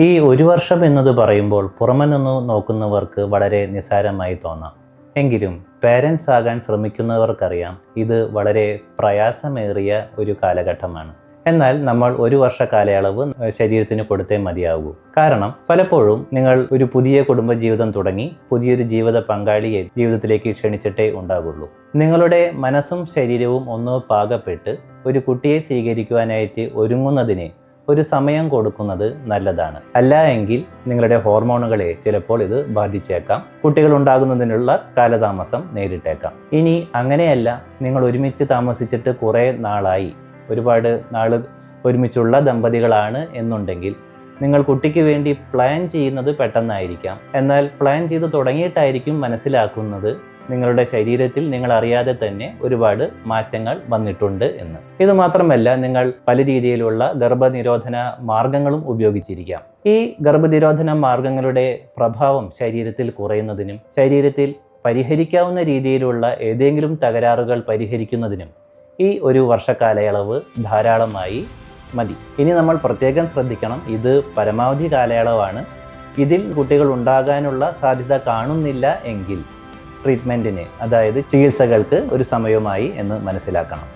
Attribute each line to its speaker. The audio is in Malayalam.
Speaker 1: ഈ ഒരു വർഷം എന്നത് പറയുമ്പോൾ പുറമെ നിന്ന് നോക്കുന്നവർക്ക് വളരെ നിസ്സാരമായി തോന്നാം. എങ്കിലും പേരൻസ് ആകാൻ ശ്രമിക്കുന്നവർക്കറിയാം ഇത് വളരെ പ്രയാസമേറിയ ഒരു കാലഘട്ടമാണ്. എന്നാൽ നമ്മൾ ഒരു വർഷ കാലയളവ് ശരീരത്തിന് കൊടുത്തേ മതിയാകൂ. കാരണം പലപ്പോഴും നിങ്ങൾ ഒരു പുതിയ കുടുംബജീവിതം തുടങ്ങി പുതിയൊരു ജീവിത പങ്കാളിയെ ജീവിതത്തിലേക്ക് ക്ഷണിച്ചിട്ടേ ഉണ്ടാകുള്ളൂ. നിങ്ങളുടെ മനസ്സും ശരീരവും ഒന്ന് പാകപ്പെട്ട് ഒരു കുട്ടിയെ സ്വീകരിക്കുവാനായിട്ട് ഒരുങ്ങുന്നതിന് ഒരു സമയം കൊടുക്കുന്നത് നല്ലതാണ്. അല്ല എങ്കിൽ നിങ്ങളുടെ ഹോർമോണുകളെ ചിലപ്പോൾ ഇത് ബാധിച്ചേക്കാം. കുട്ടികൾ ഉണ്ടാകുന്നതിനുള്ള കാലതാമസം നേരിട്ടേക്കാം. ഇനി അങ്ങനെയല്ല, നിങ്ങൾ ഒരുമിച്ച് താമസിച്ചിട്ട് കുറേ നാളായി, ഒരുപാട് നാൾ ഒരുമിച്ചുള്ള ദമ്പതികളാണ് എന്നുണ്ടെങ്കിൽ നിങ്ങൾ കുട്ടിക്ക് വേണ്ടി പ്ലാൻ ചെയ്യുന്നത് പെട്ടെന്നായിരിക്കാം. എന്നാൽ പ്ലാൻ ചെയ്ത് തുടങ്ങിയിട്ടായിരിക്കും മനസ്സിലാക്കുന്നത് നിങ്ങളുടെ ശരീരത്തിൽ നിങ്ങൾ അറിയാതെ തന്നെ ഒരുപാട് മാറ്റങ്ങൾ വന്നിട്ടുണ്ട് എന്ന്. ഇത് മാത്രമല്ല, നിങ്ങൾ പല രീതിയിലുള്ള ഗർഭനിരോധന മാർഗങ്ങളും ഉപയോഗിച്ചിരിക്കാം. ഈ ഗർഭനിരോധന മാർഗങ്ങളുടെ പ്രഭാവം ശരീരത്തിൽ കുറയുന്നതിനും ശരീരത്തിൽ പരിഹരിക്കാവുന്ന രീതിയിലുള്ള ഏതെങ്കിലും തകരാറുകൾ പരിഹരിക്കുന്നതിനും ഈ ഒരു വർഷക്കാലയളവ് ധാരാളമായി മതി. ഇനി നമ്മൾ പ്രത്യേകം ശ്രദ്ധിക്കണം, ഇത് പരമാവധി കാലയളവാണ്. ഇതിൽ കുട്ടികൾ ഉണ്ടാകാനുള്ള സാധ്യത കാണുന്നില്ല എങ്കിൽ ട്രീറ്റ്മെൻറ്റിന്, അതായത് ചികിത്സകൾക്ക് ഒരു സമയമായി എന്ന് മനസ്സിലാക്കണം.